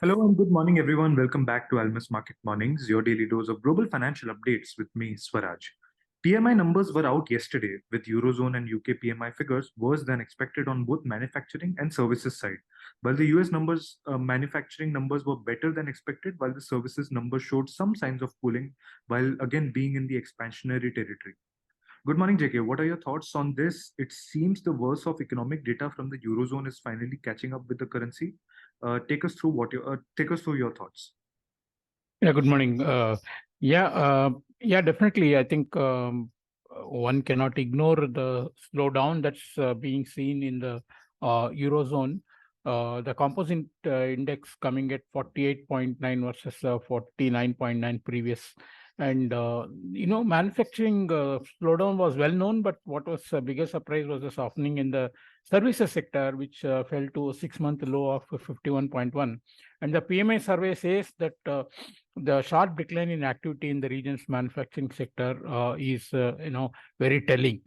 Hello and good morning, everyone. Welcome back to Almus Market Mornings, your daily dose of global financial updates with me, Swaraj. PMI numbers were out yesterday with Eurozone and UK PMI figures worse than expected on both manufacturing and services side. While the US manufacturing numbers were better than expected, while the services numbers showed some signs of cooling, while again being in the expansionary territory. Good morning, JK. What are your thoughts on this? It seems the worst of economic data from the eurozone is finally catching up with the currency. Take us through your thoughts. Yeah, good morning. Definitely. I think one cannot ignore the slowdown that's being seen in the Eurozone. The composite index coming at 48.9 versus 49.9 previous. And, manufacturing slowdown was well known, but what was a bigger surprise was the softening in the services sector, which fell to a 6-month low of 51.1. And the PMI survey says that the sharp decline in activity in the region's manufacturing sector is very telling.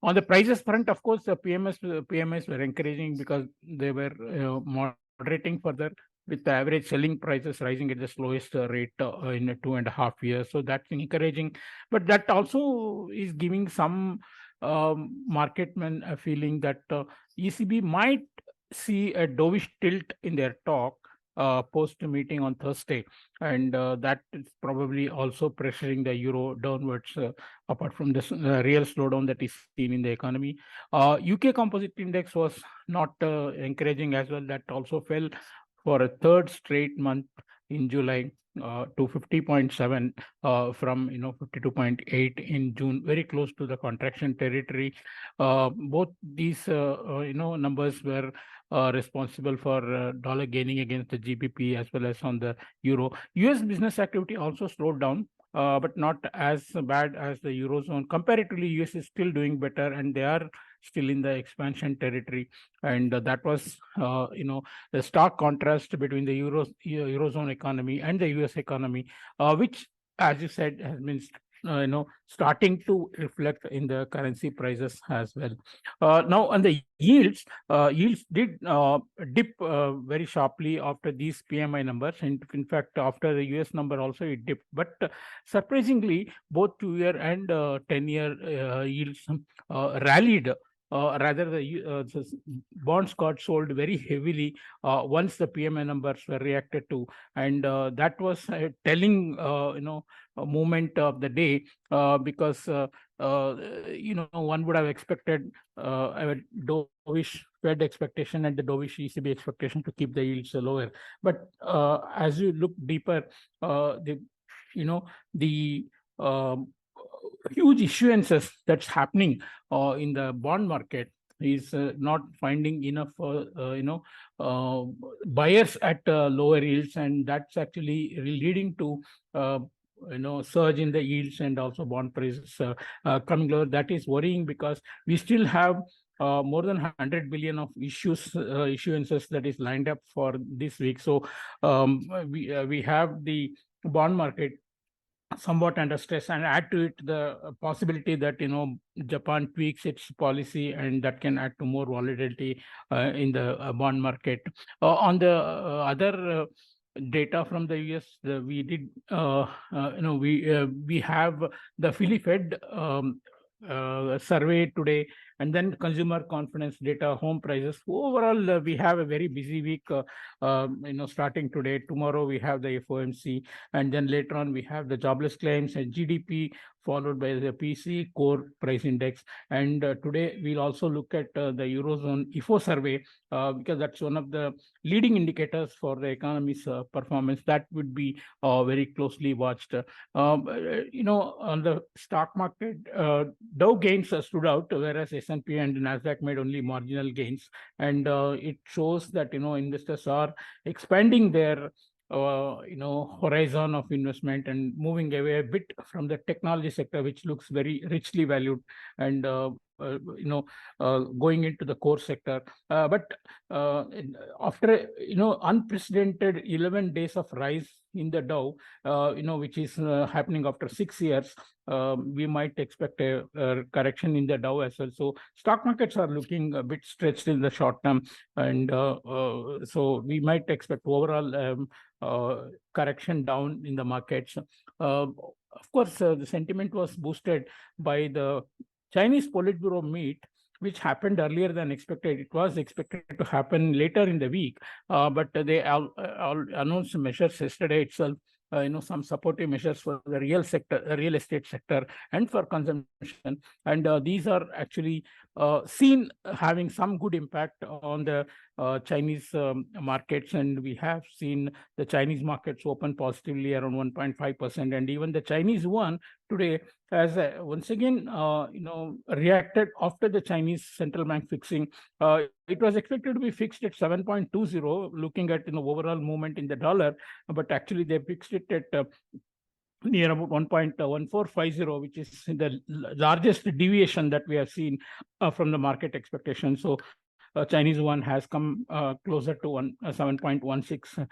On the prices front, of course, the PMIs were encouraging because they were moderating further, with the average selling prices rising at the slowest rate in 2.5 years. So that's encouraging, but that also is giving some marketmen a feeling that ECB might see a dovish tilt in their talk post meeting on Thursday, and that is probably also pressuring the euro downwards. Apart from this real slowdown that is seen in the economy, UK composite index was not encouraging as well. That also fell for a third straight month in July to 50.7 from 52.8 in June, very close to the contraction territory. Both these numbers were responsible for dollar gaining against the GBP as well as on the euro. US business activity also slowed down, but not as bad as the eurozone. Comparatively, US is still doing better, and they are still in the expansion territory. And that was the stark contrast between the eurozone economy and the US economy, which, as you said, has been starting to reflect in the currency prices as well. Now on the yields, yields did dip very sharply after these PMI numbers, and in fact after the US number also it dipped. But surprisingly, both 2-year and 10-year yields rallied. Rather, the bonds got sold very heavily once the PMI numbers were reacted to, and that was a telling a moment of the day, because one would have expected a dovish Fed expectation and the dovish ECB expectation to keep the yields lower. But as you look deeper, the huge issuances that's happening in the bond market is not finding enough buyers at lower yields, and that's actually leading to surge in the yields and also bond prices coming lower. That is worrying because we still have more than 100 billion of issuances that is lined up for this week. So we have the bond market somewhat under stress, and add to it the possibility that Japan tweaks its policy, and that can add to more volatility in the bond market. On the other data from the US, we did we have the Philly Fed survey today, and then consumer confidence data, home prices. Overall, we have a very busy week. Starting today, tomorrow we have the FOMC, and then later on we have the jobless claims and GDP, followed by the PC core price index. And today we'll also look at the Eurozone IFO survey, because that's one of the leading indicators for the economy's performance. That would be very closely watched. On the stock market, Dow gains stood out, whereas S&P and Nasdaq made only marginal gains, and it shows that investors are expanding their horizon of investment and moving away a bit from the technology sector, which looks very richly valued. And going into the core sector. But after unprecedented 11 days of rise in the Dow, which is happening after 6 years, we might expect a correction in the Dow as well. So stock markets are looking a bit stretched in the short term, and so we might expect overall correction down in the markets. Of course, the sentiment was boosted by the Chinese Politburo meet, which happened earlier than expected. It was expected to happen later in the week, but they all announced measures yesterday itself. Some supportive measures for the real estate sector, and for consumption, and these are actually seen having some good impact on the Chinese markets, and we have seen the Chinese markets open positively around 1.5%, and even the Chinese yuan today has once again reacted after the Chinese central bank fixing. It was expected to be fixed at 7.20, looking at overall movement in the dollar, but actually they fixed it at near about 1.1450, which is the largest deviation that we have seen from the market expectation. So Chinese yuan has come closer to 7.16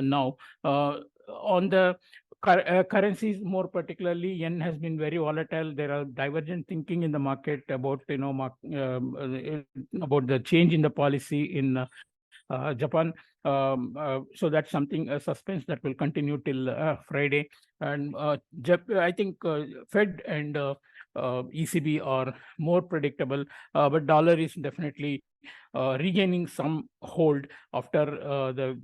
now. On the currencies, more particularly, yen has been very volatile. There are divergent thinking in the market about about the change in the policy in Japan. So that's something, a suspense that will continue till Friday. And I think Fed and ECB are more predictable, but dollar is definitely regaining some hold after the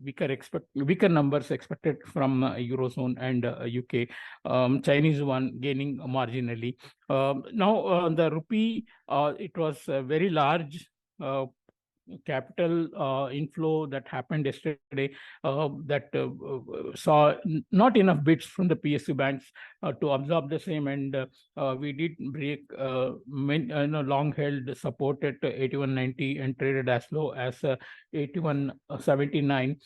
weaker numbers expected from Eurozone and UK. Chinese yuan gaining marginally. Now the rupee, it was a very large capital inflow that happened yesterday, that saw not enough bids from the PSU banks to absorb the same, and we did break long held support at 81.90 and traded as low as 81.79,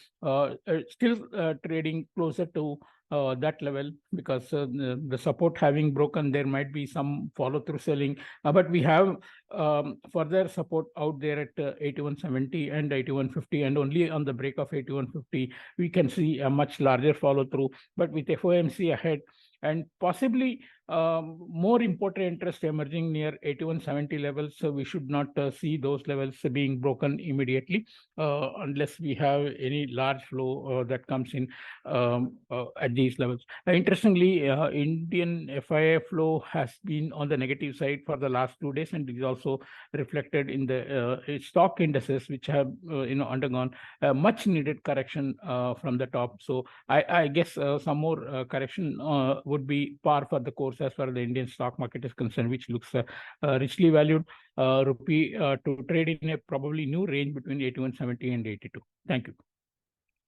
still trading closer to that level, because the support having broken, there might be some follow-through selling, but we have further support out there at 81.70 and 81.50, and only on the break of 81.50 we can see a much larger follow-through. But with FOMC ahead, and possibly more important interest emerging near 81.70 levels, so we should not see those levels being broken immediately unless we have any large flow that comes in at these levels. Interestingly, Indian FII flow has been on the negative side for the last 2 days, and it is also reflected in the stock indices, which have undergone a much needed correction from the top. So I guess some more correction would be par for the course as far as the Indian stock market is concerned, which looks richly valued. Rupee to trade in a probably new range between 81.70 and 82. Thank you.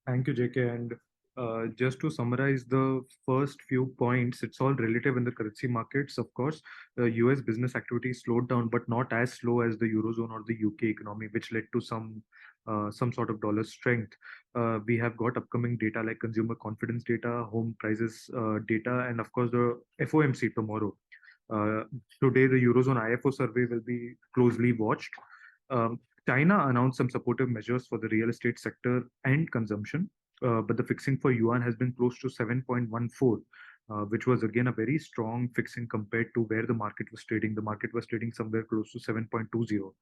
Thank you, JK. And just to summarize the first few points, it's all relative in the currency markets. Of course, the US business activity slowed down, but not as slow as the Eurozone or the UK economy, which led to some sort of dollar strength. We have got upcoming data like consumer confidence data, home prices data, and of course the FOMC tomorrow. Today, the Eurozone IFO survey will be closely watched. China announced some supportive measures for the real estate sector and consumption, but the fixing for yuan has been close to 7.14, which was again a very strong fixing compared to where the market was trading. The market was trading somewhere close to 7.20.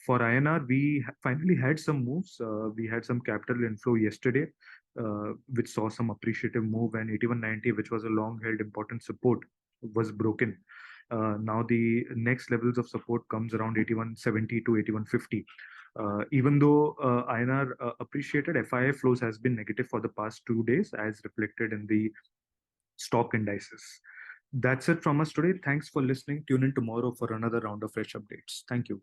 For INR, we finally had some moves. We had some capital inflow yesterday, which saw some appreciative move, and 81.90, which was a long-held important support, was broken. Now the next levels of support comes around 81.70 to 81.50. Even though INR appreciated, FII flows has been negative for the past 2 days, as reflected in the stock indices. That's it from us today. Thanks for listening. Tune in tomorrow for another round of fresh updates. Thank you.